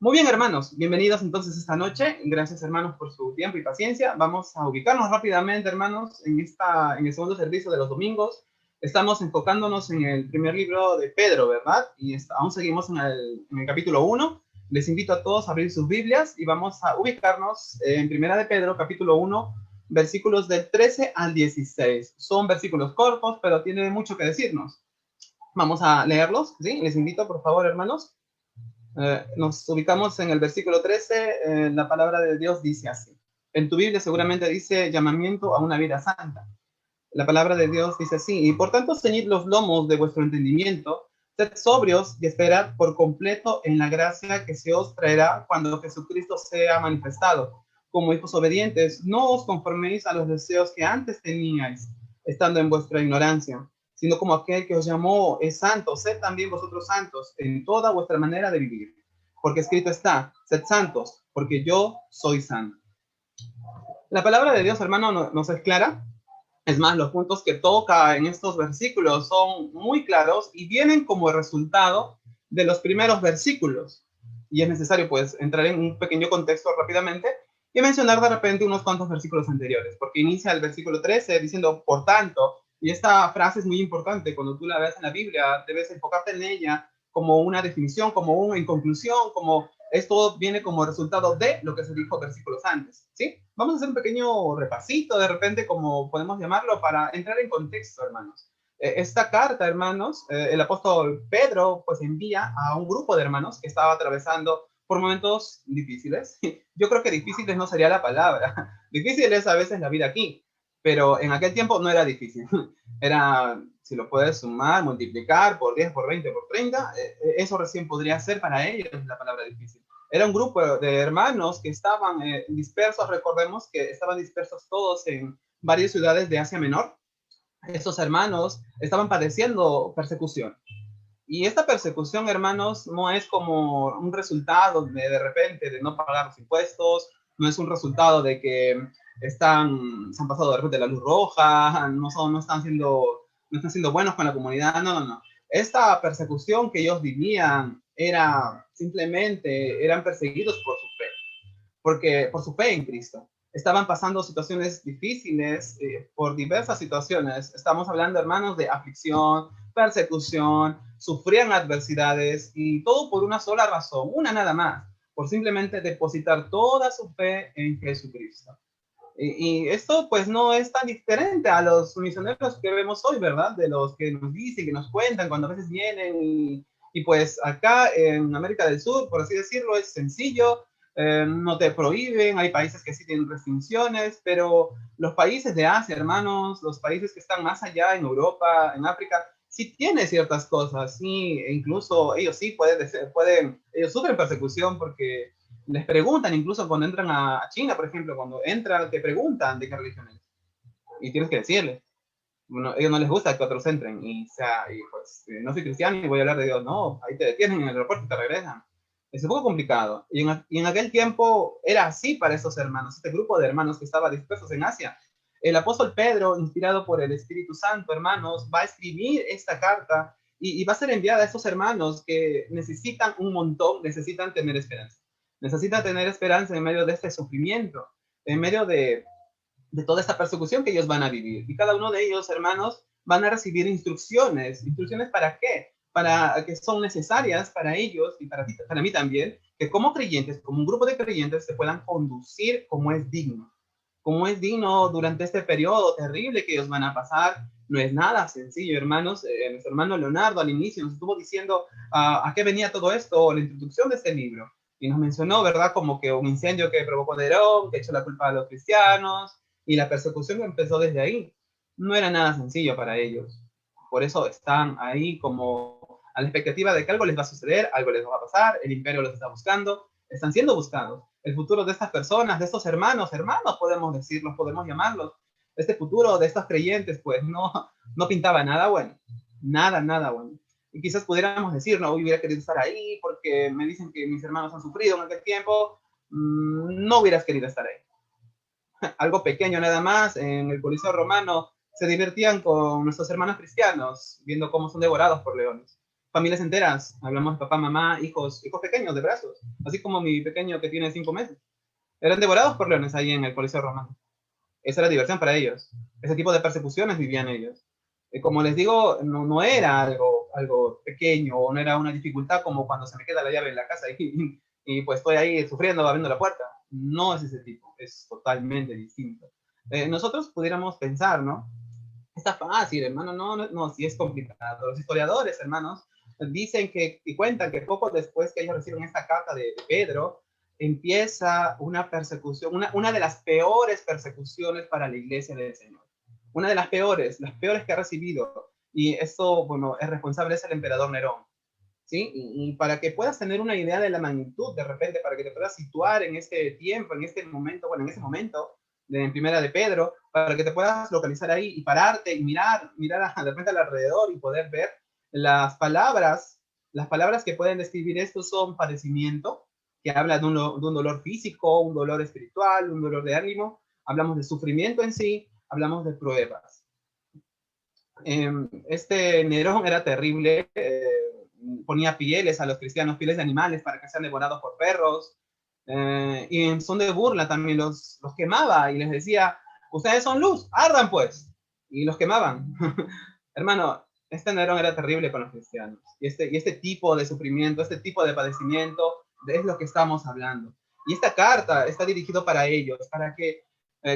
Muy bien, hermanos, bienvenidos entonces esta noche. Gracias, hermanos, por su tiempo y paciencia. Vamos a ubicarnos rápidamente, hermanos, en el segundo servicio de los domingos. Estamos enfocándonos en el primer libro de Pedro, ¿verdad? Y aún seguimos en el capítulo 1. Les invito a todos a abrir sus Biblias y vamos a ubicarnos en Primera de Pedro, capítulo 1, versículos del 13 al 16. Son versículos cortos, pero tienen mucho que decirnos. Vamos a leerlos, ¿sí? Les invito, por favor, hermanos. Nos ubicamos en el versículo 13, la palabra de Dios dice así. En tu Biblia seguramente dice llamamiento a una vida santa. La palabra de Dios dice así, y por tanto ceñid los lomos de vuestro entendimiento, sed sobrios y esperad por completo en la gracia que se os traerá cuando Jesucristo sea manifestado. Como hijos obedientes, no os conforméis a los deseos que antes teníais, estando en vuestra ignorancia, sino como aquel que os llamó es santo, sed también vosotros santos en toda vuestra manera de vivir. Porque escrito está, sed santos, porque yo soy santo. La palabra de Dios, hermano, nos es clara. Es más, los puntos que toca en estos versículos son muy claros y vienen como resultado de los primeros versículos. Y es necesario, pues, entrar en un pequeño contexto rápidamente y mencionar de repente unos cuantos versículos anteriores, porque inicia el versículo 13 diciendo, por tanto, y esta frase es muy importante, cuando tú la ves en la Biblia, debes enfocarte en ella como una definición, como una en conclusión, como esto viene como resultado de lo que se dijo versículos antes, ¿sí? Vamos a hacer un pequeño repasito, de repente, como podemos llamarlo, para entrar en contexto, hermanos. Esta carta, hermanos, el apóstol Pedro, pues envía a un grupo de hermanos que estaba atravesando por momentos difíciles. Yo creo que difíciles no sería la palabra. Difícil es a veces la vida aquí, pero en aquel tiempo no era difícil. Era, si lo puedes sumar, multiplicar por 10, por 20, por 30, eso recién podría ser para ellos la palabra difícil. Era un grupo de hermanos que estaban dispersos, recordemos que estaban dispersos todos en varias ciudades de Asia Menor. Estos hermanos estaban padeciendo persecución. Y esta persecución, hermanos, no es como un resultado de repente de no pagar los impuestos, no es un resultado de que se han pasado de repente la luz roja, no están siendo buenos con la comunidad, no, no, no. Esta persecución que ellos vivían era simplemente, eran perseguidos por su fe, porque por su fe en Cristo. Estaban pasando situaciones difíciles por diversas situaciones. Estamos hablando, hermanos, de aflicción, persecución, sufrían adversidades y todo por una sola razón, una nada más, por simplemente depositar toda su fe en Jesucristo. Y esto pues no es tan diferente a los misioneros que vemos hoy, ¿verdad? De los que nos dicen, que nos cuentan cuando a veces vienen y pues acá en América del Sur, por así decirlo, es sencillo, no te prohíben, hay países que sí tienen restricciones, pero los países de Asia, hermanos, los países que están más allá en Europa, en África, sí tienen ciertas cosas, sí, e incluso ellos sí ellos sufren persecución porque les preguntan, incluso cuando entran a China, por ejemplo, cuando entran, te preguntan de qué religión es. Y tienes que decirles. Bueno, a ellos no les gusta que otros entren. Y pues, no soy cristiano y voy a hablar de Dios. No, ahí te detienen en el aeropuerto y te regresan. Es un poco complicado. Y en aquel tiempo era así para esos hermanos, este grupo de hermanos que estaba dispersos en Asia. El apóstol Pedro, inspirado por el Espíritu Santo, hermanos, va a escribir esta carta y va a ser enviada a esos hermanos que necesitan un montón, necesitan tener esperanza. Necesitan tener esperanza en medio de este sufrimiento, en medio de toda esta persecución que ellos van a vivir. Y cada uno de ellos, hermanos, van a recibir instrucciones. ¿Instrucciones para qué? Para que son necesarias para ellos y para mí también, que como creyentes, como un grupo de creyentes, se puedan conducir como es digno. Como es digno durante este periodo terrible que ellos van a pasar. No es nada sencillo, hermanos. Nuestro hermano Leonardo al inicio nos estuvo diciendo a qué venía todo esto, la introducción de este libro. Y nos mencionó, ¿verdad? Como que un incendio que provocó Nerón, que echó la culpa a los cristianos, y la persecución empezó desde ahí. No era nada sencillo para ellos. Por eso están ahí como a la expectativa de que algo les va a suceder, algo les va a pasar, el imperio los está buscando, están siendo buscados. El futuro de estas personas, de estos hermanos, hermanos podemos decirlos, podemos llamarlos, este futuro de estos creyentes, pues no pintaba nada bueno, nada bueno. Y quizás pudiéramos decir, no hubiera querido estar ahí porque me dicen que mis hermanos han sufrido en aquel tiempo, no hubieras querido estar ahí. Algo pequeño nada más, en el Coliseo Romano se divertían con nuestros hermanos cristianos, viendo cómo son devorados por leones. familias enteras, hablamos de papá, mamá, hijos pequeños de brazos, así como mi pequeño que tiene 5 meses. Eran devorados por leones ahí en el Coliseo Romano. Esa era diversión para ellos. Ese tipo de persecuciones vivían ellos. Como les digo, no era algo pequeño o no era una dificultad como cuando se me queda la llave en la casa y pues estoy ahí sufriendo, abriendo la puerta. No es ese tipo, es totalmente distinto. Nosotros pudiéramos pensar, ¿no? Está fácil, hermano, no, sí es complicado. Los historiadores, hermanos, dicen que y cuentan que poco después que ellos reciben esta carta de Pedro, empieza una persecución, una de las peores persecuciones para la iglesia del Señor. Una de las peores que ha recibido. Y esto, bueno, el responsable es el emperador Nerón. ¿Sí? Y para que puedas tener una idea de la magnitud, de repente, para que te puedas situar en este tiempo, en este momento, bueno, en ese momento, en Primera de Pedro, para que te puedas localizar ahí y pararte y mirar de repente alrededor y poder ver las palabras que pueden describir esto son padecimiento, que habla de un dolor físico, un dolor espiritual, un dolor de ánimo, hablamos de sufrimiento en sí, hablamos de pruebas. Este Nerón era terrible, ponía pieles a los cristianos, pieles de animales para que sean devorados por perros, y en son de burla también los quemaba y les decía, ustedes son luz, ardan pues, y los quemaban. Hermano, este Nerón era terrible con los cristianos, y este tipo de sufrimiento, este tipo de padecimiento, es lo que estamos hablando. Y esta carta está dirigida para ellos, para que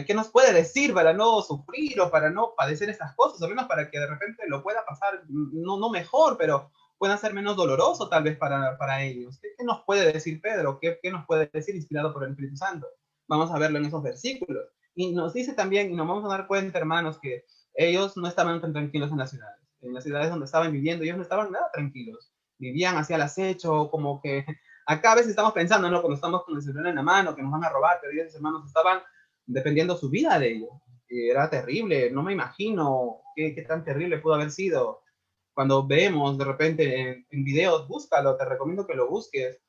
¿qué nos puede decir para no sufrir o para no padecer estas cosas? O menos para que de repente lo pueda pasar, no mejor, pero pueda ser menos doloroso tal vez para ellos. ¿Qué nos puede decir Pedro? ¿Qué nos puede decir inspirado por el Espíritu Santo? Vamos a verlo en esos versículos. Y nos dice también, y nos vamos a dar cuenta, hermanos, que ellos no estaban tan tranquilos en las ciudades. En las ciudades donde estaban viviendo, ellos no estaban nada tranquilos. Vivían hacia el acecho, como que acá a veces estamos pensando, ¿no? Cuando estamos con el celular en la mano, que nos van a robar, pero ellos, hermanos, estaban dependiendo su vida de ello. Era terrible, no me imagino qué tan terrible pudo haber sido. Cuando vemos de repente en videos, búscalo, te recomiendo que lo busques,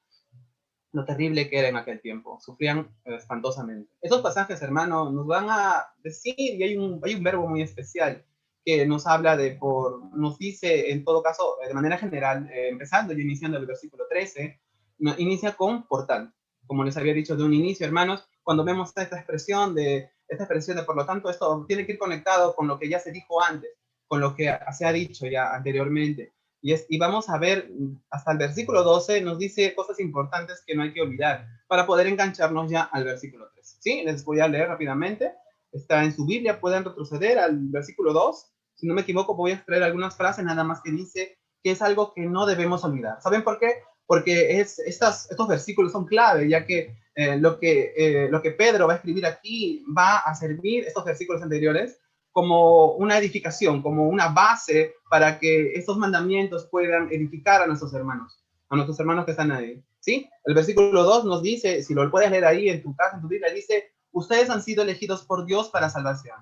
lo terrible que era en aquel tiempo. Sufrían espantosamente. Estos pasajes, hermano, nos van a decir, y hay un verbo muy especial que nos habla nos dice, en todo caso, de manera general, empezando y iniciando el versículo 13, inicia con por tanto. Como les había dicho de un inicio, hermanos, cuando vemos esta expresión de por lo tanto, esto tiene que ir conectado con lo que ya se dijo antes, con lo que se ha dicho ya anteriormente. Y vamos a ver, hasta el versículo 12 nos dice cosas importantes que no hay que olvidar para poder engancharnos ya al versículo 13. ¿Sí? Les voy a leer rápidamente. Está en su Biblia, pueden retroceder al versículo 2. Si no me equivoco, voy a extraer algunas frases nada más que dice que es algo que no debemos olvidar. ¿Saben por qué? Porque estos versículos son clave, ya que lo que Pedro va a escribir aquí va a servir, estos versículos anteriores, como una edificación, como una base para que estos mandamientos puedan edificar a nuestros hermanos que están ahí. ¿Sí? El versículo 2 nos dice, si lo puedes leer ahí en tu casa, en tu Biblia, dice, ustedes han sido elegidos por Dios para salvación.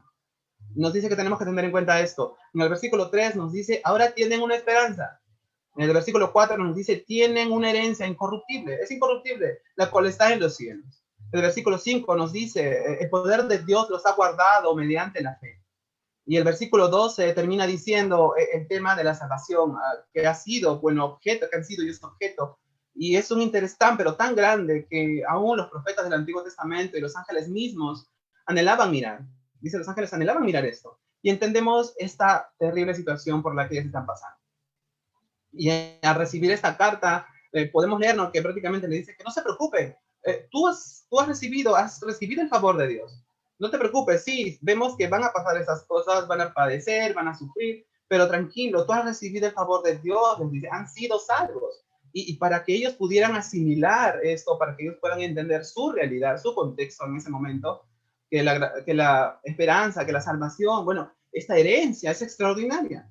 Nos dice que tenemos que tener en cuenta esto. En el versículo 3 nos dice, ahora tienen una esperanza. En el versículo 4 nos dice, tienen una herencia incorruptible, es incorruptible, la cual está en los cielos. El versículo 5 nos dice, el poder de Dios los ha guardado mediante la fe. Y el versículo 12 termina diciendo el tema de la salvación, que ha sido, bueno, objeto, que han sido y es objeto. Y es un interés tan, pero tan grande que aún los profetas del Antiguo Testamento y los ángeles mismos anhelaban mirar. Dice, los ángeles anhelaban mirar esto. Y entendemos esta terrible situación por la que ellos están pasando. Y al recibir esta carta, podemos leernos que prácticamente le dice que no se preocupen. Tú has recibido el favor de Dios. No te preocupes, sí, vemos que van a pasar esas cosas, van a padecer, van a sufrir, pero tranquilo, tú has recibido el favor de Dios, les dice, han sido salvos. Y para que ellos pudieran asimilar esto, para que ellos puedan entender su realidad, su contexto en ese momento, que la esperanza, que la salvación, bueno, esta herencia es extraordinaria.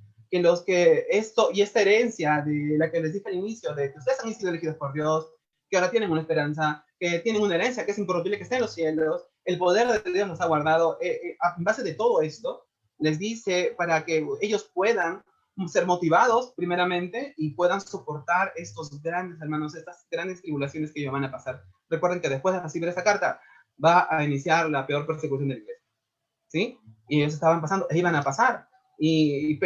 Que esto y esta herencia de la que les dije al inicio, de que ustedes han sido elegidos por Dios, que ahora tienen una esperanza, que tienen una herencia que es incorruptible, que está en los cielos, el poder de Dios nos ha guardado. En base de todo esto, les dice para que ellos puedan ser motivados primeramente y puedan soportar estos grandes, hermanos, estas grandes tribulaciones que ellos van a pasar. Recuerden que después de recibir esta carta va a iniciar la peor persecución de la iglesia, ¿sí? Y ellos estaban pasando, e iban a pasar. Y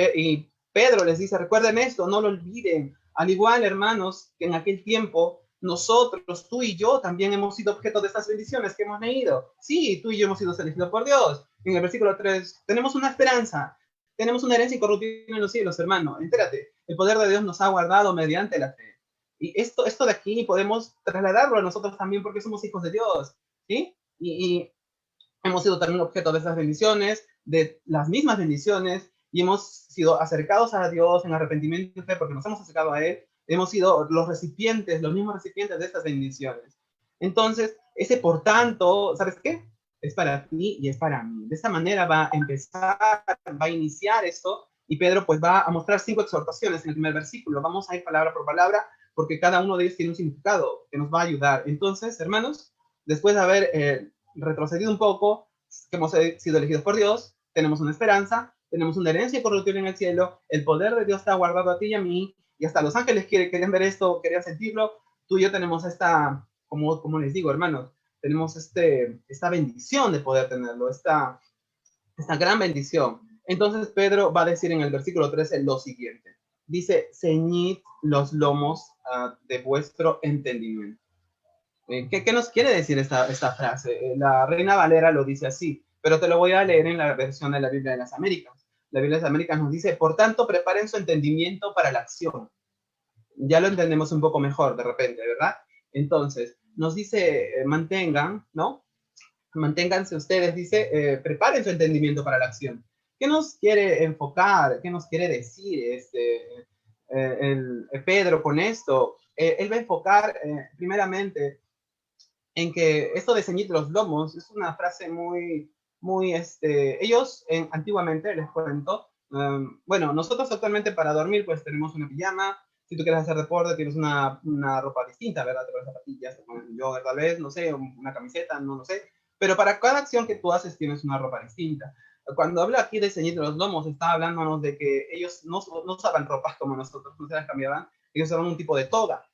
Pedro les dice, recuerden esto, no lo olviden, Al igual, hermanos, que en aquel tiempo nosotros, tú y yo, también hemos sido objeto de estas bendiciones que hemos leído. Sí, tú y yo hemos sido elegidos por Dios. En el versículo 3, tenemos una esperanza, tenemos una herencia incorruptible en los cielos, hermano. Entérate, el poder de Dios nos ha guardado mediante la fe. Y esto de aquí podemos trasladarlo a nosotros también porque somos hijos de Dios, ¿sí? Y hemos sido también objeto de esas bendiciones, de las mismas bendiciones, y hemos sido acercados a Dios en arrepentimiento y fe porque nos hemos acercado a Él, hemos sido los recipientes, los mismos recipientes de estas bendiciones. Entonces, ese por tanto, ¿sabes qué? Es para ti y es para mí. De esta manera va a empezar, va a iniciar esto, y Pedro pues va a mostrar 5 exhortaciones en el primer versículo. Vamos a ir palabra por palabra, porque cada uno de ellos tiene un significado que nos va a ayudar. Entonces, hermanos, después de haber retrocedido un poco, que hemos sido elegidos por Dios, tenemos una esperanza, tenemos una herencia incorruptible en el cielo, el poder de Dios está guardado a ti y a mí, y hasta los ángeles querían ver esto, querían sentirlo. Tú y yo tenemos esta, como les digo, hermanos, tenemos esta bendición de poder tenerlo, esta gran bendición. Entonces Pedro va a decir en el versículo 13 lo siguiente. Dice, ceñid los lomos de vuestro entendimiento. ¿Qué nos quiere decir esta frase? La Reina Valera lo dice así, pero te lo voy a leer en la versión de la Biblia de las Américas. La Biblia de las Américas nos dice, por tanto, preparen su entendimiento para la acción. Ya lo entendemos un poco mejor de repente, ¿verdad? Entonces, nos dice, mantengan, ¿no? Manténganse ustedes, dice, preparen su entendimiento para la acción. ¿Qué nos quiere enfocar? ¿Qué nos quiere decir Pedro con esto? Él va a enfocar primeramente en que esto de ceñir los lomos es una frase muy, ellos antiguamente, les cuento, bueno, nosotros actualmente para dormir pues tenemos una pijama, si tú quieres hacer deporte tienes una ropa distinta, ¿verdad? Te pones zapatillas, te pones un jogger tal vez, no sé, una camiseta, no lo sé, pero para cada acción que tú haces tienes una ropa distinta. Cuando hablo aquí de ceñir los lomos, está hablándonos de que ellos no usaban ropas como nosotros, no se las cambiaban, ellos usaban un tipo de toga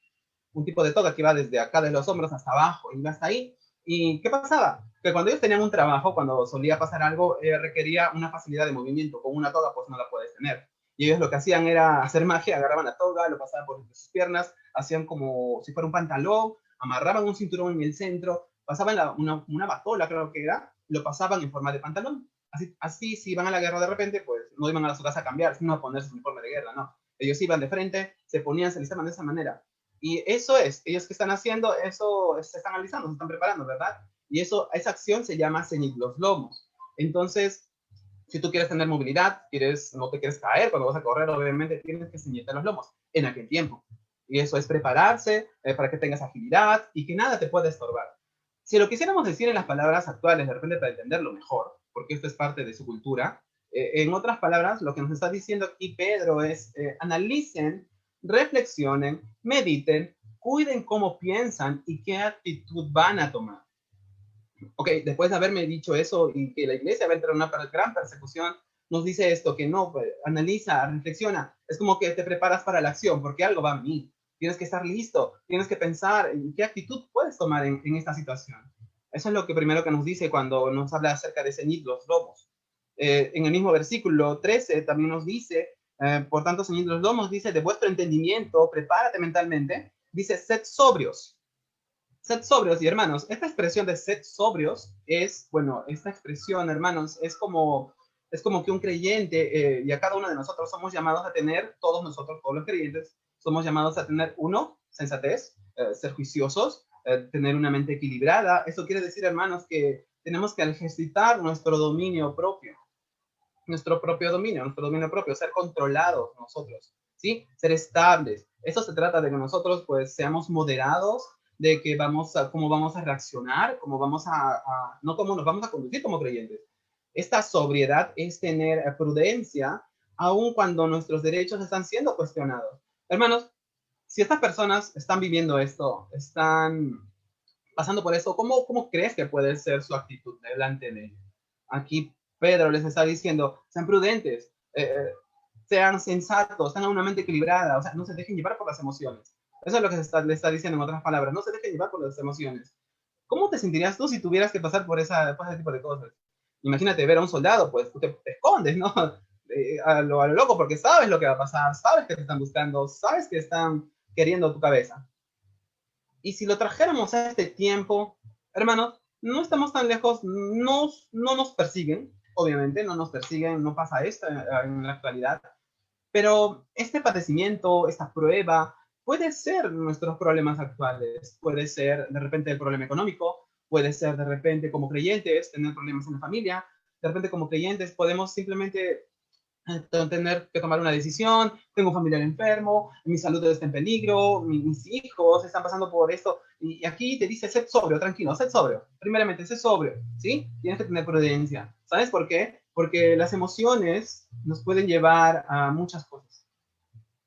que iba desde acá de los hombros hasta abajo, iba hasta ahí. ¿Y qué pasaba? Que cuando ellos tenían un trabajo, cuando solía pasar algo, requería una facilidad de movimiento. Con una toga, pues no la puedes tener. Y ellos lo que hacían era hacer magia, agarraban la toga, lo pasaban por sus piernas, hacían como si fuera un pantalón, amarraban un cinturón en el centro, pasaban una batola, creo que era, lo pasaban en forma de pantalón. Así, si iban a la guerra de repente, pues no iban a su casa a cambiar, sino a ponerse su uniforme de guerra, no. Ellos iban de frente, se ponían, se listaban de esa manera. Y eso es, ellos que están haciendo, eso se están analizando, se están preparando, ¿verdad? Y esa acción se llama ceñir los lomos. Entonces, si tú quieres tener movilidad, no te quieres caer cuando vas a correr, obviamente tienes que ceñirte los lomos en aquel tiempo. Y eso es prepararse para que tengas agilidad y que nada te pueda estorbar. Si lo quisiéramos decir en las palabras actuales, de repente para entenderlo mejor, porque esto es parte de su cultura, en otras palabras, lo que nos está diciendo aquí Pedro es, analicen, reflexionen, mediten, cuiden cómo piensan y qué actitud van a tomar. Ok, después de haberme dicho eso y que la iglesia va a entrar en una gran persecución, nos dice esto, que no, pues, analiza, reflexiona, es como que te preparas para la acción, porque algo va a venir, tienes que estar listo, tienes que pensar en qué actitud puedes tomar en esta situación. Eso es lo que primero que nos dice cuando nos habla acerca de ceñir los lomos. En el mismo versículo 13 también nos dice, por tanto, ceñid los lomos, dice, de vuestro entendimiento, prepárate mentalmente, dice, sed sobrios. Sed sobrios, y hermanos, esta expresión de sed sobrios es, bueno, esta expresión, hermanos, es como que un creyente, y a cada uno de nosotros somos llamados a tener, todos nosotros, todos los creyentes, somos llamados a tener, uno, sensatez, ser juiciosos, tener una mente equilibrada. Eso quiere decir, hermanos, que tenemos que ejercitar nuestro dominio propio, nuestro dominio propio, ser controlados nosotros, ¿sí? Ser estables. Eso se trata de que nosotros, pues, seamos moderados, de que cómo vamos a reaccionar, no cómo nos vamos a conducir como creyentes. Esta sobriedad es tener prudencia, aun cuando nuestros derechos están siendo cuestionados. Hermanos, si estas personas están viviendo esto, están pasando por esto, ¿cómo crees que puede ser su actitud delante de ellos? Aquí Pedro les está diciendo, sean prudentes, sean sensatos, tengan una mente equilibrada, o sea, no se dejen llevar por las emociones. Eso es lo que le está diciendo en otras palabras, no se dejen llevar por las emociones. ¿Cómo te sentirías tú si tuvieras que pasar por ese tipo de cosas? Imagínate ver a un soldado, pues tú te escondes, ¿no? a lo loco, porque sabes lo que va a pasar, sabes que te están buscando, sabes que están queriendo tu cabeza. Y si lo trajéramos a este tiempo, hermanos, no estamos tan lejos, no nos persiguen, obviamente, no nos persiguen, no pasa esto en la actualidad, pero este padecimiento, esta prueba, puede ser nuestros problemas actuales, puede ser de repente el problema económico, puede ser de repente como creyentes tener problemas en la familia, de repente como creyentes podemos simplemente tener que tomar una decisión, tengo un familiar enfermo, mi salud está en peligro, mis hijos están pasando por esto, y aquí te dice, sed sobrio, tranquilo, sed sobrio, primeramente, sed sobrio, ¿sí? Tienes que tener prudencia. ¿Sabes por qué? Porque las emociones nos pueden llevar a muchas cosas.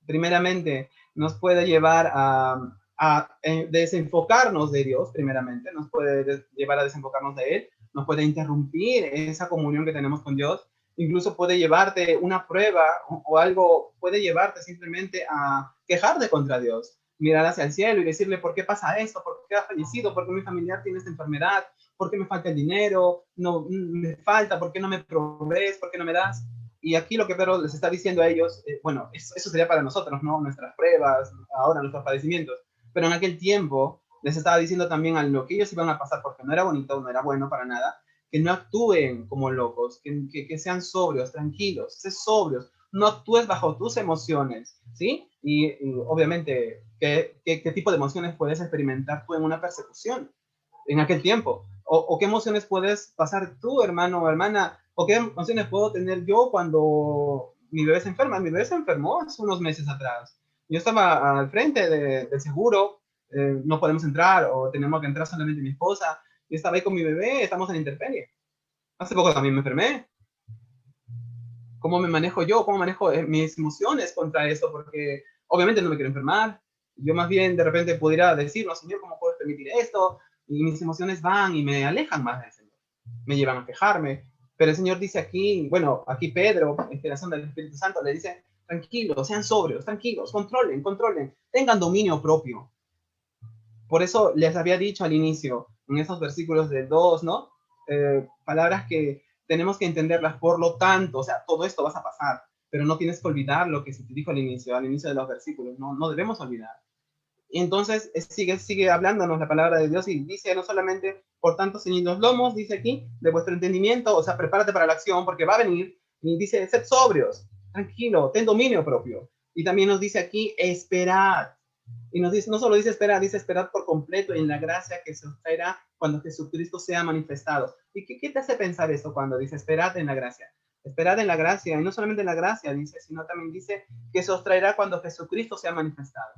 Primeramente, nos puede llevar a desenfocarnos de Dios, primeramente, nos puede llevar a desenfocarnos de Él, nos puede interrumpir esa comunión que tenemos con Dios, incluso puede llevarte una prueba o algo, puede llevarte simplemente a quejarte contra Dios, mirar hacia el cielo y decirle, ¿por qué pasa esto? ¿Por qué ha fallecido? ¿Por qué mi familiar tiene esta enfermedad? ¿Por qué me falta el dinero? No, me falta, ¿por qué no me provees? ¿Por qué no me das? Y aquí lo que Pedro les está diciendo a ellos, bueno, eso sería para nosotros, ¿no? Nuestras pruebas, ahora nuestros padecimientos. Pero en aquel tiempo les estaba diciendo también a lo que ellos iban a pasar, porque no era bonito, no era bueno para nada, que no actúen como locos, que sean sobrios, tranquilos, sé sobrios, no actúes bajo tus emociones, ¿sí? Y obviamente, ¿qué tipo de emociones puedes experimentar tú en una persecución en aquel tiempo? ¿O qué emociones puedes pasar tú, hermano o hermana? ¿O qué emociones puedo tener yo cuando mi bebé se enferma? Mi bebé se enfermó hace unos meses atrás. Yo estaba al frente del seguro, no podemos entrar o tenemos que entrar solamente mi esposa. Yo estaba ahí con mi bebé, estamos en la intemperie. Hace poco también me enfermé. ¿Cómo me manejo yo? ¿Cómo manejo mis emociones contra esto? Porque obviamente no me quiero enfermar. Yo más bien de repente pudiera decir, no, Señor, ¿cómo puedes permitir esto? Y mis emociones van y me alejan más del Señor. Me llevan a quejarme. Pero el Señor dice aquí, bueno, aquí Pedro, inspiración del Espíritu Santo, le dice, tranquilos, sean sobrios, tranquilos, controlen, tengan dominio propio. Por eso les había dicho al inicio, en esos versículos de 2, ¿no? Palabras que tenemos que entenderlas, por lo tanto, o sea, todo esto va a pasar, pero no tienes que olvidar lo que se te dijo al inicio de los versículos, no debemos olvidar. Y entonces sigue hablándonos la palabra de Dios y dice no solamente, por tanto, ceñid los lomos, dice aquí, de vuestro entendimiento, o sea, prepárate para la acción porque va a venir, y dice, sed sobrios, tranquilo, ten dominio propio. Y también nos dice aquí, esperad. Y nos dice, no solo dice esperar, dice esperar por completo en la gracia que se os traerá cuando Jesucristo sea manifestado. ¿Y qué te hace pensar esto cuando dice esperad en la gracia? Esperad en la gracia, y no solamente en la gracia, dice, sino también dice que se os traerá cuando Jesucristo sea manifestado.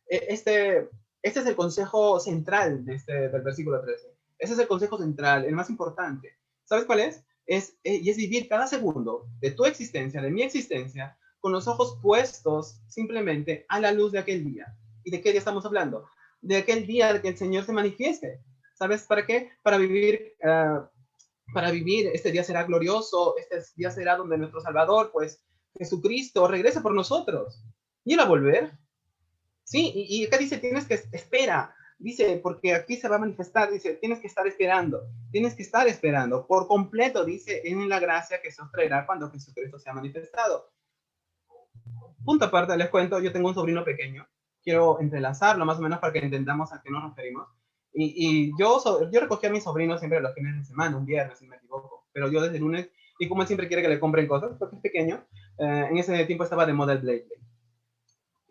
Este es el consejo central del versículo 13. Ese es el consejo central, el más importante. ¿Sabes cuál es? Y es vivir cada segundo de tu existencia, de mi existencia, con los ojos puestos simplemente a la luz de aquel día. ¿Y de qué día estamos hablando? De aquel día de que el Señor se manifieste. ¿Sabes para qué? Para vivir, este día será glorioso, este día será donde nuestro Salvador, pues Jesucristo, regrese por nosotros. ¿Y él va a volver? Sí, y acá dice, tienes que espera, dice, porque aquí se va a manifestar, dice, tienes que estar esperando, por completo, dice, en la gracia que se os traerá cuando Jesucristo sea manifestado. Punto aparte, les cuento, yo tengo un sobrino pequeño, quiero entrelazarlo más o menos para que entendamos a qué nos referimos. Yo recogí a mi sobrino siempre los fines de semana, un viernes, si me equivoco, pero yo desde el lunes, y como él siempre quiere que le compren cosas, porque es pequeño, en ese tiempo estaba de moda el Blade.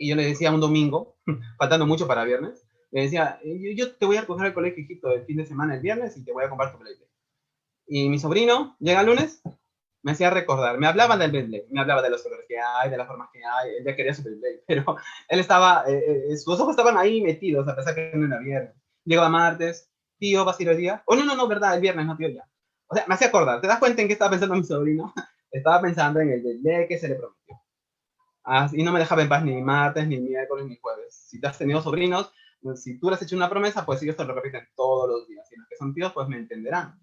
Y yo le decía un domingo, faltando mucho para viernes, le decía, yo te voy a recoger al colegio, hijito, el fin de semana, el viernes, y te voy a comprar tu Beyblade. Y mi sobrino llega el lunes, me hacía recordar, me hablaba del Beyblade, me hablaba de los colores que hay, de las formas que hay, él ya quería su Beyblade, pero él estaba, sus ojos estaban ahí metidos, a pesar que no era viernes. Llegaba martes, tío, ¿vas a ir hoy día? Oh, no, verdad, el viernes, no, tío, ya. O sea, me hacía acordar, ¿te das cuenta en qué estaba pensando mi sobrino? Estaba pensando en el Beyblade que se le prometió. Y no me dejaba en paz ni martes, ni miércoles, ni jueves. Si te has tenido sobrinos, si tú le has hecho una promesa, pues ellos te lo repiten todos los días. Y los que son tíos, pues me entenderán.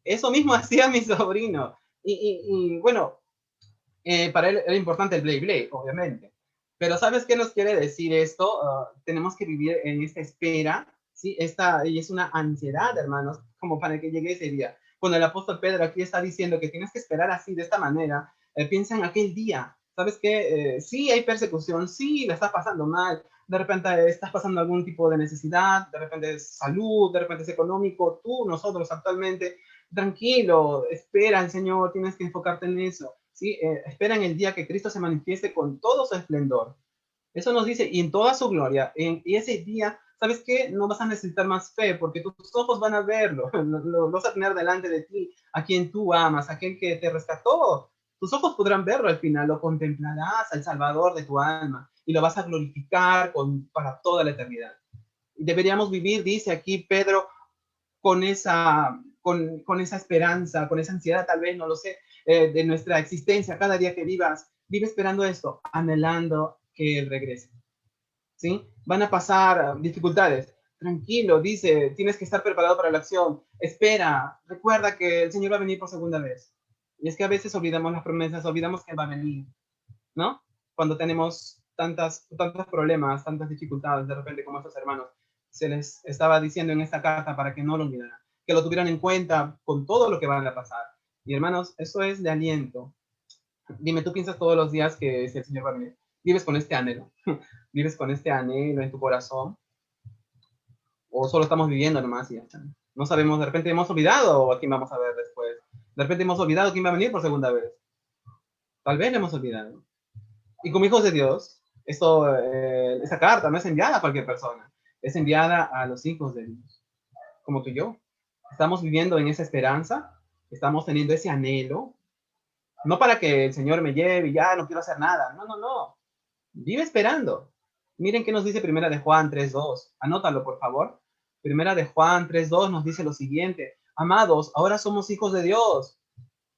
Eso mismo hacía mi sobrino. Y bueno, para él era importante el Blade, obviamente. Pero ¿sabes qué nos quiere decir esto? Tenemos que vivir en esta espera, ¿sí? Y es una ansiedad, hermanos, como para que llegue ese día. Cuando el apóstol Pedro aquí está diciendo que tienes que esperar así, de esta manera, Piensa en aquel día. ¿Sabes qué? Sí hay persecución, sí la estás pasando mal, de repente estás pasando algún tipo de necesidad, de repente es salud, de repente es económico, tú, nosotros actualmente, tranquilo, espera al Señor, tienes que enfocarte en eso, ¿sí? Espera en el día que Cristo se manifieste con todo su esplendor. Eso nos dice, y en toda su gloria, y ese día, ¿sabes qué? No vas a necesitar más fe, porque tus ojos van a verlo, lo vas a tener delante de ti, a quien tú amas, a aquel que te rescató. Tus ojos podrán verlo al final, lo contemplarás al Salvador de tu alma, y lo vas a glorificar para toda la eternidad. Deberíamos vivir, dice aquí Pedro, con esa esperanza, con esa ansiedad, tal vez, no lo sé, de nuestra existencia, cada día que vivas, vive esperando esto, anhelando que Él regrese. ¿Sí? Van a pasar dificultades. Tranquilo, dice, tienes que estar preparado para la acción. Espera, recuerda que el Señor va a venir por segunda vez. Y es que a veces olvidamos las promesas, olvidamos que va a venir, ¿no? Cuando tenemos tantos problemas, tantas dificultades, de repente como estos hermanos, se les estaba diciendo en esta carta para que no lo olvidaran, que lo tuvieran en cuenta con todo lo que van a pasar. Y hermanos, eso es de aliento. Dime, ¿tú piensas todos los días que si el Señor va a venir? ¿Vives con este anhelo? ¿Vives con este anhelo en tu corazón? ¿O solo estamos viviendo nomás y ya está? No sabemos, de repente hemos olvidado a quién vamos a ver después. De repente hemos olvidado quién va a venir por segunda vez. Tal vez lo hemos olvidado. Y como hijos de Dios, esa carta no es enviada a cualquier persona. Es enviada a los hijos de Dios, como tú y yo. Estamos viviendo en esa esperanza, estamos teniendo ese anhelo, no para que el Señor me lleve y ya no quiero hacer nada. No, no, no. Vive esperando. Miren qué nos dice Primera de Juan 3:2. Anótalo, por favor. Primera de Juan 3:2 nos dice lo siguiente. Amados, ahora somos hijos de Dios.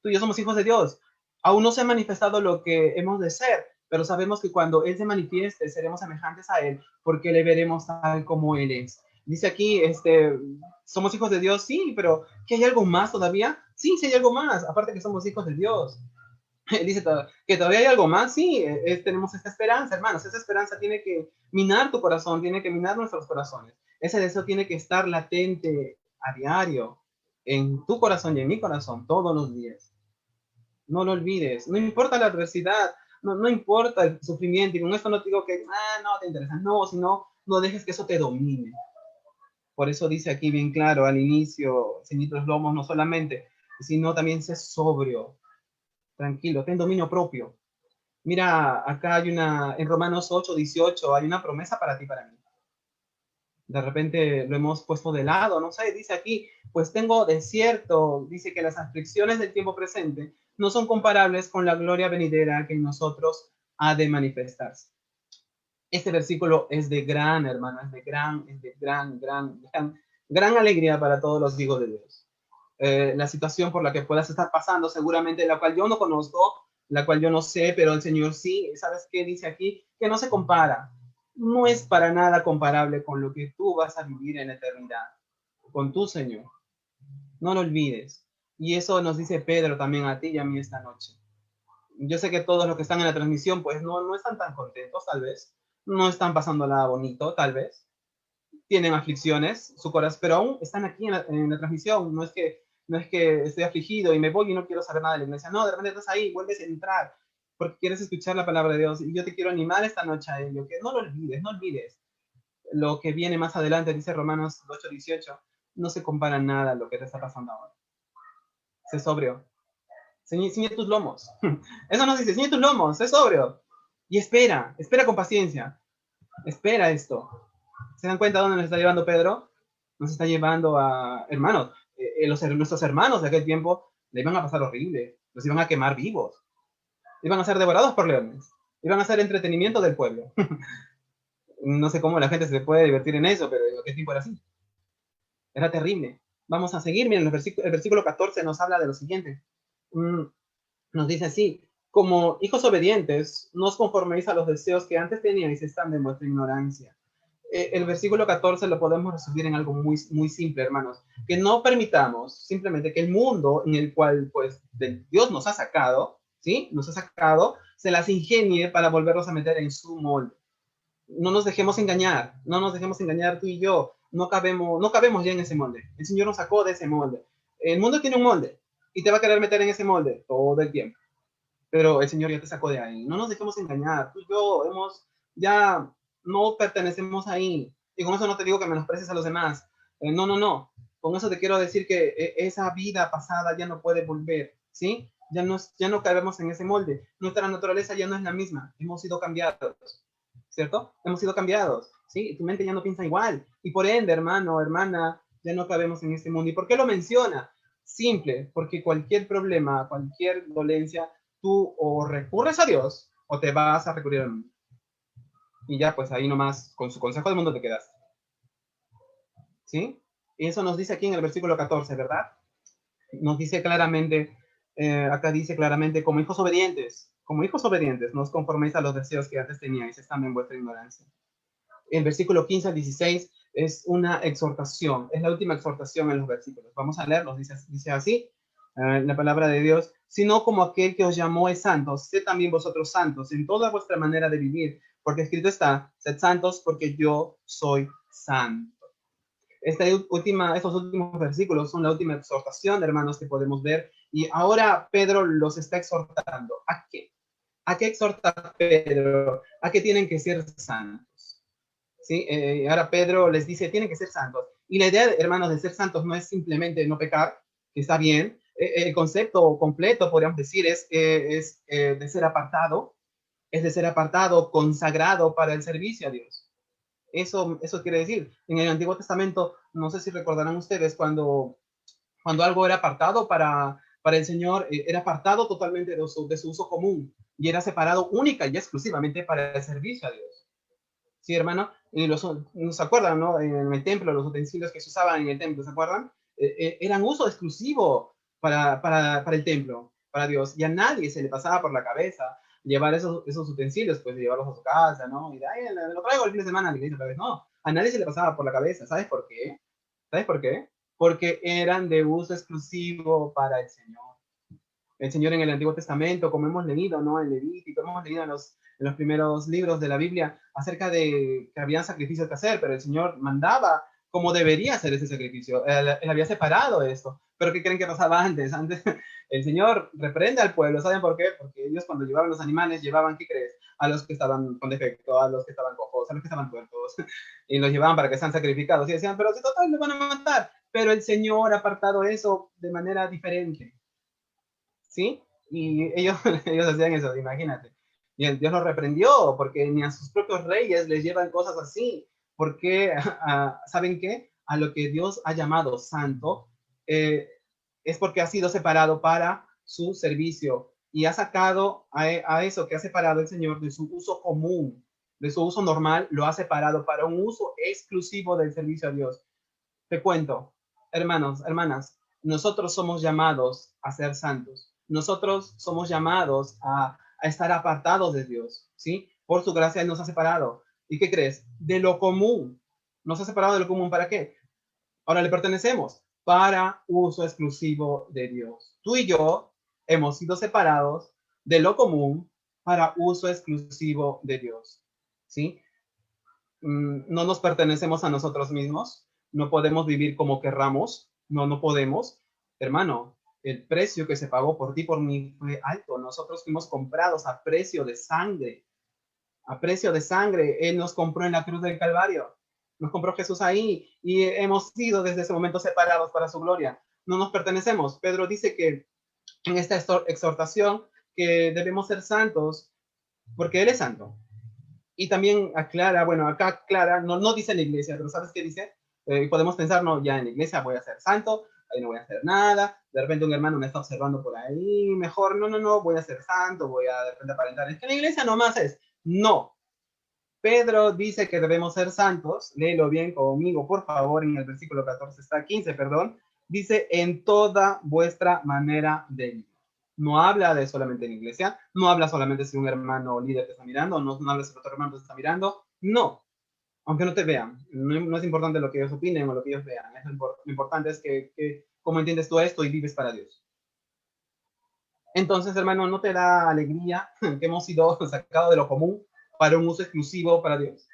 Tú y yo somos hijos de Dios. Aún no se ha manifestado lo que hemos de ser, pero sabemos que cuando Él se manifieste seremos semejantes a Él, porque le veremos tal como Él es. Dice aquí, somos hijos de Dios, sí, pero ¿que hay algo más todavía? Sí, sí hay algo más, aparte que somos hijos de Dios. Dice que todavía hay algo más, sí, tenemos esta esperanza, hermanos, esa esperanza tiene que minar tu corazón, tiene que minar nuestros corazones, ese deseo tiene que estar latente a diario en tu corazón y en mi corazón todos los días. No lo olvides, no importa la adversidad, no importa el sufrimiento, y con esto no te digo que no te interesa, no, sino no dejes que eso te domine. Por eso dice aquí bien claro al inicio, ceñidos lomos, no solamente, sino también sé sobrio, tranquilo, ten dominio propio. Mira, acá en Romanos 8:18, hay una promesa para ti, para mí. De repente lo hemos puesto de lado, no sé, dice aquí, pues tengo de cierto, dice que las aflicciones del tiempo presente no son comparables con la gloria venidera que en nosotros ha de manifestarse. Este versículo es de gran, hermano, es de gran alegría para todos los hijos de Dios. La situación por la que puedas estar pasando, seguramente la cual yo no conozco, la cual yo no sé, pero el Señor sí. ¿Sabes qué dice aquí? Que no se compara. No es para nada comparable con lo que tú vas a vivir en eternidad, con tu Señor. No lo olvides. Y eso nos dice Pedro también a ti y a mí esta noche. Yo sé que todos los que están en la transmisión, pues no están tan contentos, tal vez. No están pasándola bonito, tal vez. Tienen aflicciones, su corazón, pero aún están aquí en la transmisión. No es que estoy afligido y me voy y no quiero saber nada de la iglesia. No, de repente estás ahí, vuelves a entrar porque quieres escuchar la palabra de Dios. Y yo te quiero animar esta noche a ello, que no lo olvides, no olvides lo que viene más adelante, dice Romanos 8:18. No se compara nada a lo que te está pasando ahora. Sé sobrio. Ciñe tus lomos. Eso nos dice, ciñe tus lomos, sé sobrio. Y espera con paciencia. Espera esto. ¿Se dan cuenta dónde nos está llevando Pedro? Nos está llevando a hermanos. Nuestros hermanos de aquel tiempo le iban a pasar horrible. Los iban a quemar vivos. Iban a ser devorados por leones. Iban a ser entretenimiento del pueblo. No sé cómo la gente se puede divertir en eso, pero en aquel tiempo era así. Era terrible. Vamos a seguir. Miren, el versículo 14 nos habla de lo siguiente. Nos dice así: como hijos obedientes, no os conforméis a los deseos que antes teníais estando en vuestra ignorancia. El versículo 14 lo podemos resumir en algo muy, muy simple, hermanos. Que no permitamos simplemente que el mundo en el cual, pues, Dios nos ha sacado, ¿sí? Nos ha sacado, se las ingenie para volverlos a meter en su molde. No nos dejemos engañar, no nos dejemos engañar tú y yo. No cabemos ya en ese molde. El Señor nos sacó de ese molde. El mundo tiene un molde y te va a querer meter en ese molde todo el tiempo. pero el Señor ya te sacó de ahí. No nos dejemos engañar. Tú y yo ya no pertenecemos ahí. Y con eso no te digo que menosprecies a los demás. No, no, no. Con eso te quiero decir que esa vida pasada ya no puede volver, ¿sí? Ya no caemos en ese molde. Nuestra naturaleza ya no es la misma. Hemos sido cambiados, ¿cierto? Hemos sido cambiados, ¿sí? Tu mente ya no piensa igual. Y por ende, hermano, hermana, ya no cabemos en este mundo. ¿Y por qué lo menciona? Simple, porque cualquier problema, cualquier dolencia, tú o recurres a Dios o te vas a recurrir al mundo. Y ya, pues ahí nomás, con su consejo del mundo te quedas. ¿Sí? Y eso nos dice aquí en el versículo 14, ¿verdad? Nos dice claramente, acá dice claramente, como hijos obedientes, no os conforméis a los deseos que antes teníais, estando en vuestra ignorancia. El versículo 15 al 16 es una exhortación, es la última exhortación en los versículos. Vamos a leerlos, dice así, la palabra de Dios, sino como aquel que os llamó es santo, sed también vosotros santos en toda vuestra manera de vivir, porque escrito está, sed santos porque yo soy santo. Estos últimos versículos son la última exhortación, hermanos, que podemos ver, y ahora Pedro los está exhortando. ¿A qué? ¿A qué exhorta Pedro? ¿A qué tienen que ser santos? ¿Sí? Ahora Pedro les dice, tienen que ser santos. Y la idea, hermanos, de ser santos no es simplemente no pecar, que está bien. El concepto completo, podríamos decir, es de ser apartado, es de ser apartado, consagrado para el servicio a Dios. Eso quiere decir, en el Antiguo Testamento, no sé si recordarán ustedes, cuando algo era apartado para el Señor, era apartado totalmente de su uso común y era separado única y exclusivamente para el servicio a Dios. Sí, hermano, y ¿se acuerdan, no? En el templo, los utensilios que se usaban en el templo, ¿se acuerdan? Eran uso exclusivo para el templo, para Dios, y a nadie se le pasaba por la cabeza llevar esos utensilios, pues llevarlos a su casa, ¿no? Y de ahí lo traigo el fin de semana a la iglesia otra vez. No, a nadie se le pasaba por la cabeza. ¿Sabes por qué? ¿Sabes por qué? Porque eran de uso exclusivo para el Señor. El Señor en el Antiguo Testamento, como hemos leído, ¿no? En Levítico, hemos leído en los primeros libros de la Biblia acerca de que había sacrificios que hacer, pero el Señor mandaba cómo debería hacer ese sacrificio. Él había separado esto. Pero ¿qué creen que pasaba antes? Antes el Señor reprende al pueblo. ¿Saben por qué? Porque ellos cuando llevaban los animales, llevaban, ¿qué crees? A los que estaban con defecto, a los que estaban cojos, a los que estaban tuertos. Y los llevaban para que sean sacrificados. Y decían, pero si total, me van a matar. Pero el Señor ha apartado eso de manera diferente. ¿Sí? Y ellos, ellos hacían eso, imagínate. Y el Dios los reprendió porque ni a sus propios reyes les llevan cosas así. Porque, ¿saben qué? A lo que Dios ha llamado santo es porque ha sido separado para su servicio y ha sacado a eso que ha separado el Señor de su uso común, de su uso normal, lo ha separado para un uso exclusivo del servicio a Dios. Te cuento, hermanos, hermanas, nosotros somos llamados a ser santos. Nosotros somos llamados a estar apartados de Dios, ¿sí? Por su gracia Él nos ha separado. ¿Y qué crees? De lo común. Nos ha separado de lo común. ¿Para qué? Ahora le pertenecemos para uso exclusivo de Dios. Tú y yo hemos sido separados de lo común para uso exclusivo de Dios, ¿sí? No nos pertenecemos a nosotros mismos, no podemos vivir como querramos, no podemos. Hermano, el precio que se pagó por ti, por mí, fue alto. Nosotros fuimos comprados a precio de sangre, a precio de sangre. Él nos compró en la cruz del Calvario, nos compró Jesús ahí y hemos sido desde ese momento separados para su gloria. No nos pertenecemos. Pedro dice que en esta exhortación que debemos ser santos porque Él es santo. Y también aclara, bueno, acá aclara, no dice en la iglesia, pero ¿sabes qué dice? Podemos pensar, no, ya en la iglesia voy a ser santo, ahí no voy a hacer nada, de repente un hermano me está observando por ahí, mejor, no, voy a ser santo, voy a de repente aparentar. Es que en la iglesia nomás es, no. Pedro dice que debemos ser santos, léelo bien conmigo, por favor, en el versículo 14, está 15, perdón, dice, en toda vuestra manera de vivir. No habla de solamente en iglesia, no habla solamente si un hermano líder te está mirando, no habla si otro hermano te está mirando, no, aunque no te vean, no es importante lo que ellos opinen o lo que ellos vean, lo importante es que cómo entiendes tú esto y vives para Dios. Entonces, hermano, ¿no te da alegría que hemos sido sacados de lo común para un uso exclusivo para Dios?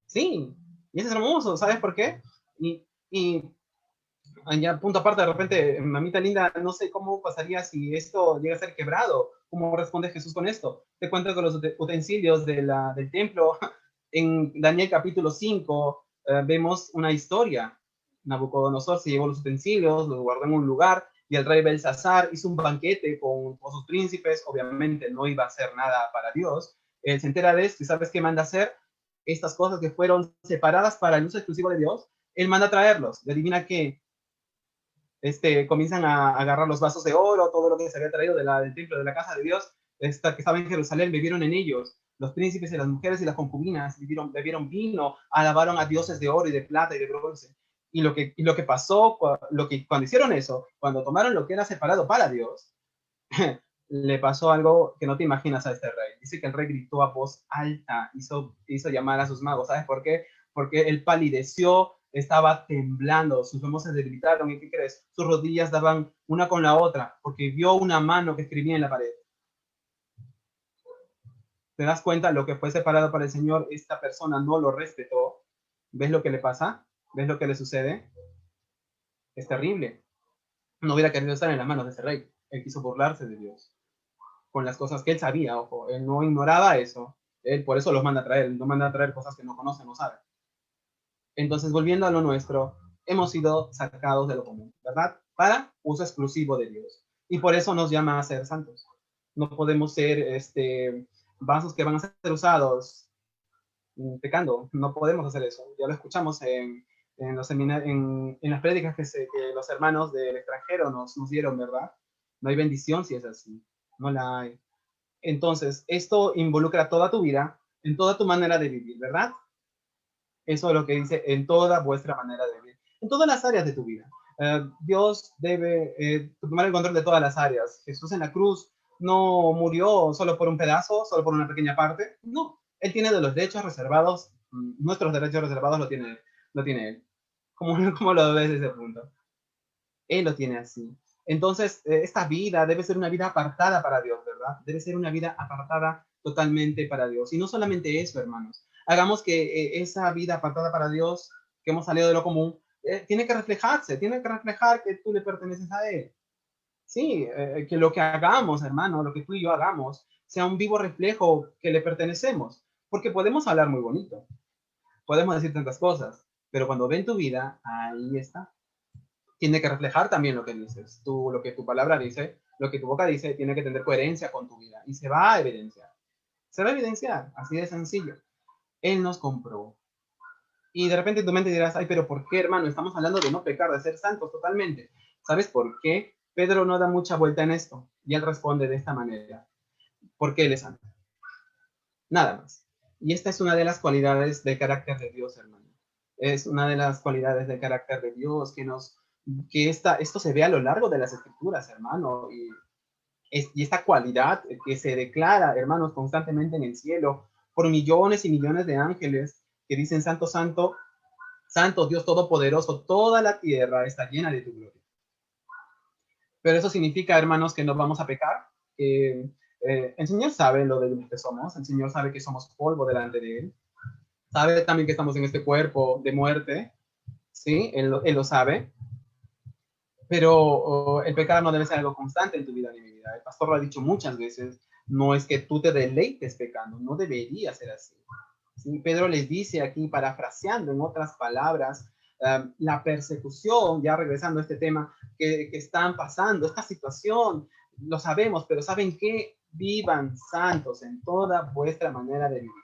Sí, y eso es hermoso, ¿sabes por qué? Y Ya, punto aparte, de repente, mamita linda, no sé cómo pasaría si esto llega a ser quebrado. ¿Cómo responde Jesús con esto? Te cuento con los utensilios del templo. En Daniel capítulo 5 vemos una historia. Nabucodonosor se llevó los utensilios, los guardó en un lugar y el rey Belsasar hizo un banquete con sus príncipes. Obviamente no iba a hacer nada para Dios. Él se entera de esto y ¿sabes qué manda hacer? Estas cosas que fueron separadas para el uso exclusivo de Dios, él manda a traerlos. Y adivina qué, comienzan a agarrar los vasos de oro, todo lo que se había traído del templo, de la casa de Dios, que estaba en Jerusalén, bebieron en ellos. Los príncipes y las mujeres y las concubinas bebieron vino, alabaron a dioses de oro y de plata y de bronce. Y lo que pasó, cuando hicieron eso, cuando tomaron lo que era separado para Dios, le pasó algo que no te imaginas a este rey. Dice que el rey gritó a voz alta, hizo llamar a sus magos. ¿Sabes por qué? Porque él palideció, estaba temblando, sus manos se debilitaron. ¿Y qué crees? Sus rodillas daban una con la otra, porque vio una mano que escribía en la pared. ¿Te das cuenta? Lo que fue separado para el Señor, esta persona no lo respetó. ¿Ves lo que le pasa? ¿Ves lo que le sucede? Es terrible. No hubiera querido estar en las manos de ese rey. Él quiso burlarse de Dios con las cosas que él sabía, ojo, él no ignoraba eso, él por eso los manda a traer, no manda a traer cosas que no conoce, no sabe. Entonces, volviendo a lo nuestro, hemos sido sacados de lo común, ¿verdad? Para uso exclusivo de Dios. Y por eso nos llama a ser santos. No podemos ser vasos que van a ser usados pecando, no podemos hacer eso. Ya lo escuchamos en las prédicas que los hermanos del extranjero nos dieron, ¿verdad? No hay bendición si es así, no la hay. Entonces, esto involucra toda tu vida, en toda tu manera de vivir, ¿verdad? Eso es lo que dice en toda vuestra manera de vivir, en todas las áreas de tu vida. Dios debe tomar el control de todas las áreas. Jesús en la cruz no murió solo por un pedazo, solo por una pequeña parte. No, Él tiene de los derechos reservados, nuestros derechos reservados lo tiene Él. ¿Cómo, cómo lo ves desde ese punto? Él lo tiene así. Entonces, esta vida debe ser una vida apartada para Dios, ¿verdad? Debe ser una vida apartada totalmente para Dios. Y no solamente eso, hermanos. Hagamos que esa vida apartada para Dios, que hemos salido de lo común, tiene que reflejarse, tiene que reflejar que tú le perteneces a Él. Sí, que lo que hagamos, hermano, lo que tú y yo hagamos, sea un vivo reflejo que le pertenecemos. Porque podemos hablar muy bonito, podemos decir tantas cosas, pero cuando ven tu vida, ahí está, tiene que reflejar también lo que dices. Lo que tu palabra dice, lo que tu boca dice, tiene que tener coherencia con tu vida. Y se va a evidenciar. Se va a evidenciar, así de sencillo. Él nos compró. Y de repente en tu mente dirás, ay, pero ¿por qué, hermano? Estamos hablando de no pecar, de ser santos totalmente. ¿Sabes por qué? Pedro no da mucha vuelta en esto. Y él responde de esta manera. Porque él es santo. Nada más. Y esta es una de las cualidades del carácter de Dios, hermano. Es una de las cualidades del carácter de Dios esto se ve a lo largo de las escrituras, hermano. Y esta cualidad que se declara, hermanos, constantemente en el cielo por millones y millones de ángeles que dicen, Santo, Santo, Santo, Dios Todopoderoso, toda la tierra está llena de tu gloria. Pero eso significa, hermanos, que no vamos a pecar, que el Señor sabe lo de que somos, el Señor sabe que somos polvo delante de Él, sabe también que estamos en este cuerpo de muerte, ¿sí? Él lo sabe, pero el pecado no debe ser algo constante en tu vida ni en mi vida. El pastor lo ha dicho muchas veces, no es que tú te deleites pecando, no debería ser así. ¿Sí? Pedro les dice aquí, parafraseando en otras palabras, la persecución, ya regresando a este tema, que están pasando, esta situación, lo sabemos, pero ¿saben qué? Vivan santos en toda vuestra manera de vivir.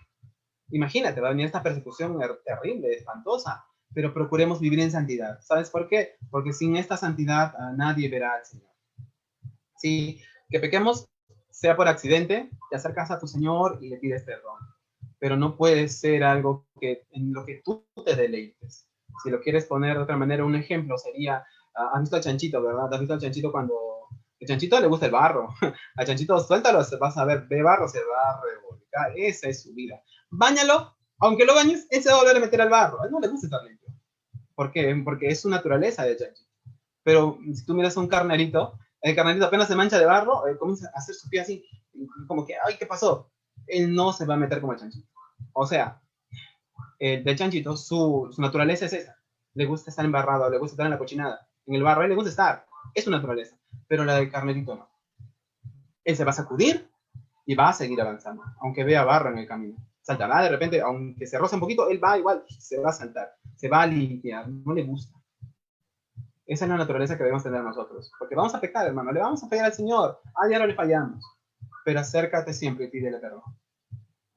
Imagínate, va a venir esta persecución terrible, espantosa, pero procuremos vivir en santidad. ¿Sabes por qué? Porque sin esta santidad nadie verá al Señor. Sí, que pequemos sea por accidente, te acercas a tu Señor y le pides perdón, pero no puede ser algo en lo que tú te deleites. Si lo quieres poner de otra manera, un ejemplo sería, has visto al chanchito, ¿verdad? ¿Has visto al chanchito cuando el chanchito le gusta el barro? Al chanchito suéltalo, vas a ver, ve barro, se va a revolcar, esa es su vida. Báñalo, aunque lo bañes, él se va a volver a meter al barro, a él no le gusta estar limpio. ¿Por qué? Porque es su naturaleza de chanchito. Pero si tú miras a un carnerito, el carnerito apenas se mancha de barro, comienza a hacer su pie así, como que, ay, ¿qué pasó? Él no se va a meter como el chanchito. O sea, del chanchito, su naturaleza es esa. Le gusta estar embarrado, le gusta estar en la cochinada. en el barro, a él le gusta estar, es su naturaleza, pero la del carnerito no. Él se va a sacudir y va a seguir avanzando, aunque vea barro en el camino. Saltará de repente, aunque se roce un poquito, él va igual, se va a saltar, se va a limpiar, no le gusta. Esa es la naturaleza que debemos tener nosotros, porque vamos a pecar, hermano, le vamos a fallar al Señor, ya no le fallamos, pero acércate siempre y pídele perdón.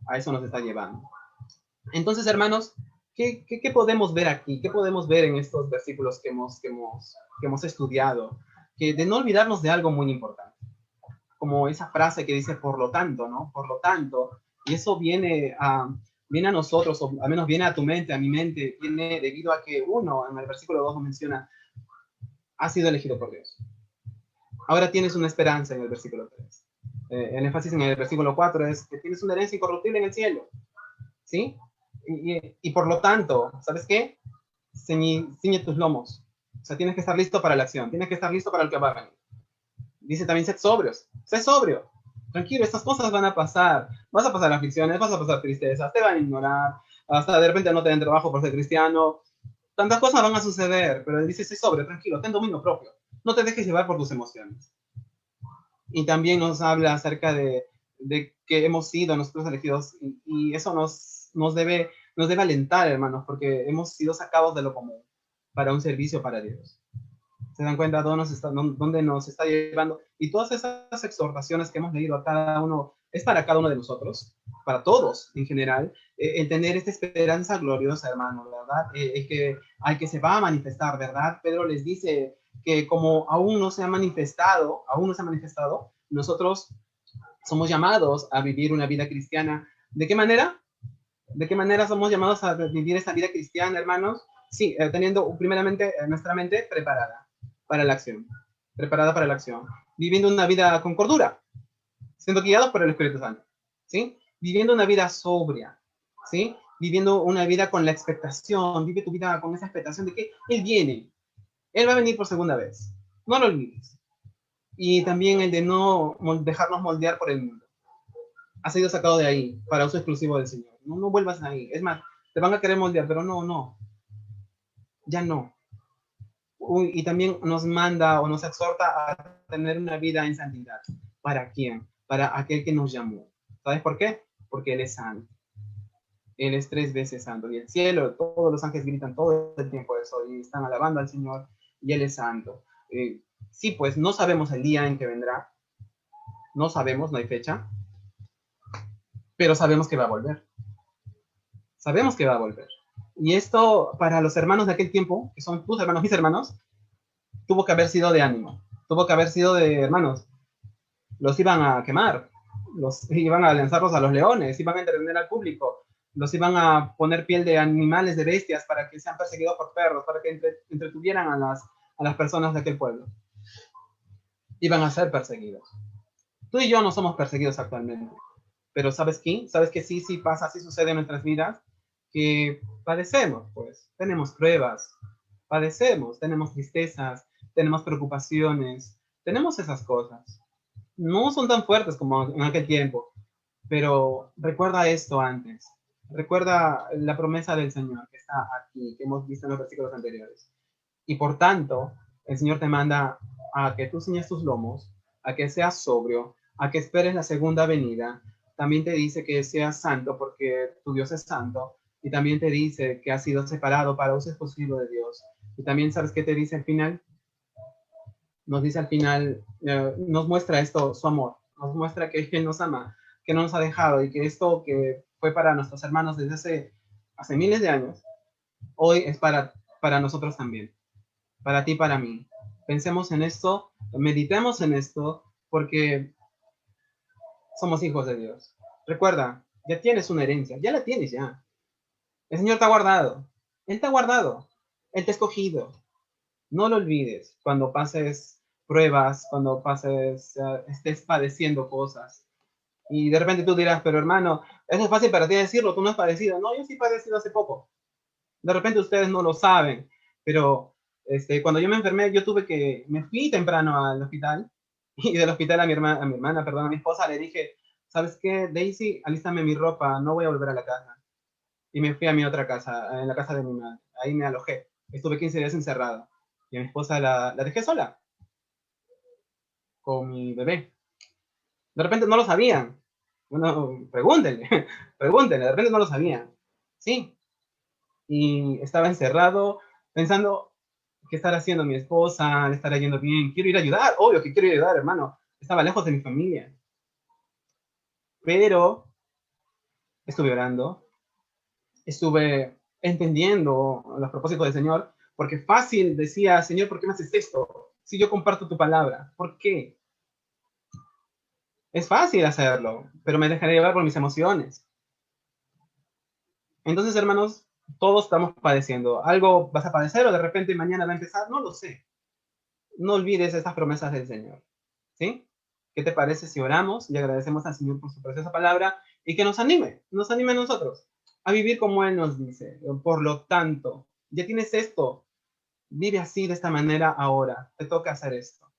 A eso nos está llevando. Entonces, hermanos, ¿qué podemos ver aquí? ¿Qué podemos ver en estos versículos que hemos estudiado? Que de no olvidarnos de algo muy importante, como esa frase que dice por lo tanto, ¿no? Por lo tanto, y eso viene a nosotros, o al menos viene a tu mente, a mi mente, viene debido a que uno, en el versículo 2 menciona, ha sido elegido por Dios. Ahora tienes una esperanza en el versículo 3. El énfasis en el versículo 4 es que tienes una herencia incorruptible en el cielo, ¿sí? Y por lo tanto, ¿sabes qué? Ciñe tus lomos. O sea, tienes que estar listo para la acción, tienes que estar listo para el que va a venir. Dice también, sed sobrios, sé sobrio. Tranquilo, estas cosas van a pasar. Vas a pasar aflicciones, vas a pasar tristezas, te van a ignorar, hasta de repente no te den trabajo por ser cristiano. Tantas cosas van a suceder, pero él dice, sé sobrio, tranquilo, ten dominio propio. No te dejes llevar por tus emociones. Y también nos habla acerca de que hemos sido nosotros elegidos y eso nos debe alentar, hermanos, porque hemos sido sacados de lo común para un servicio para Dios. ¿Se dan cuenta dónde nos está llevando? Y todas esas exhortaciones que hemos leído a cada uno, es para cada uno de nosotros, para todos en general, el tener esta esperanza gloriosa, hermano, ¿verdad? Al que se va a manifestar, ¿verdad? Pedro les dice que como aún no se ha manifestado, nosotros somos llamados a vivir una vida cristiana. ¿De qué manera? ¿De qué manera somos llamados a vivir esta vida cristiana, hermanos? Sí, teniendo primeramente nuestra mente preparada para la acción, viviendo una vida con cordura, siendo guiados por el Espíritu Santo, ¿sí? Viviendo una vida sobria, ¿sí? Viviendo una vida con la expectación, vive tu vida con esa expectación de que Él viene, Él va a venir por segunda vez, no lo olvides. Y también el de no dejarnos moldear por el mundo. Has sido sacado de ahí para uso exclusivo del Señor. No vuelvas ahí. Es más, te van a querer moldear, pero no. Ya no. Y también nos manda o nos exhorta a tener una vida en santidad. ¿Para quién? Para aquel que nos llamó. ¿Sabes por qué? Porque Él es santo. Él es 3 veces santo. Y el cielo, todos los ángeles gritan todo el tiempo eso y están alabando al Señor y Él es santo. Sí, pues no sabemos el día en que vendrá. No sabemos, no hay fecha. Pero sabemos que va a volver. Sabemos que va a volver. Y esto, para los hermanos de aquel tiempo, que son tus hermanos, mis hermanos, tuvo que haber sido de ánimo. Tuvo que haber sido de hermanos. Los iban a quemar. Los iban a lanzarlos a los leones. Iban a entretener al público. Los iban a poner piel de animales, de bestias, para que sean perseguidos por perros, para que entretuvieran a las personas de aquel pueblo. Iban a ser perseguidos. Tú y yo no somos perseguidos actualmente. Pero ¿sabes qué? ¿Sabes que sí pasa, sí sucede en nuestras vidas? Que padecemos, pues, tenemos pruebas, padecemos, tenemos tristezas, tenemos preocupaciones, tenemos esas cosas. No son tan fuertes como en aquel tiempo, pero recuerda esto antes. Recuerda la promesa del Señor que está aquí, que hemos visto en los versículos anteriores. Y por tanto, el Señor te manda a que tú ciñas tus lomos, a que seas sobrio, a que esperes la segunda venida. También te dice que seas santo porque tu Dios es santo. Y también te dice que has sido separado para uso exclusivo de Dios. Y también sabes qué te dice al final. Nos dice al final, nos muestra esto, su amor. Nos muestra que Él nos ama, que no nos ha dejado y que esto que fue para nuestros hermanos desde hace miles de años, hoy es para nosotros también. Para ti, para mí. Pensemos en esto, meditemos en esto, porque somos hijos de Dios. Recuerda, ya tienes una herencia, ya la tienes ya. El Señor te ha guardado, Él te ha guardado, Él te ha escogido. No lo olvides cuando pases pruebas, cuando estés padeciendo cosas. Y de repente tú dirás, pero hermano, eso es fácil para ti decirlo, tú no has padecido. No, yo sí he padecido hace poco. De repente ustedes no lo saben, pero cuando yo me enfermé, me fui temprano al hospital y del hospital a mi hermana, perdón, a mi esposa le dije, ¿sabes qué, Daisy? Alístame mi ropa, no voy a volver a la casa. Y me fui a mi otra casa, en la casa de mi madre. Ahí me alojé. Estuve 15 días encerrado. Y a mi esposa la dejé sola con mi bebé. De repente no lo sabían. Bueno, pregúntenle, pregúntenle, de repente no lo sabían. Sí, y estaba encerrado pensando, ¿qué estará haciendo mi esposa? ¿Le estará yendo bien? Quiero ir a ayudar, obvio que quiero ir a ayudar, hermano. Estaba lejos de mi familia. Pero estuve orando, estuve entendiendo los propósitos del Señor, porque fácil decía, Señor, ¿por qué me haces esto? Si yo comparto tu palabra, ¿por qué? Es fácil hacerlo, pero me dejaré llevar por mis emociones. Entonces, hermanos, todos estamos padeciendo. Algo vas a padecer o de repente mañana va a empezar, no lo sé. No olvides estas promesas del Señor. ¿Sí? ¿Qué te parece si oramos y agradecemos al Señor por su preciosa palabra y que nos anime a nosotros a vivir como Él nos dice? Por lo tanto, ya tienes esto, vive así de esta manera ahora, te toca hacer esto.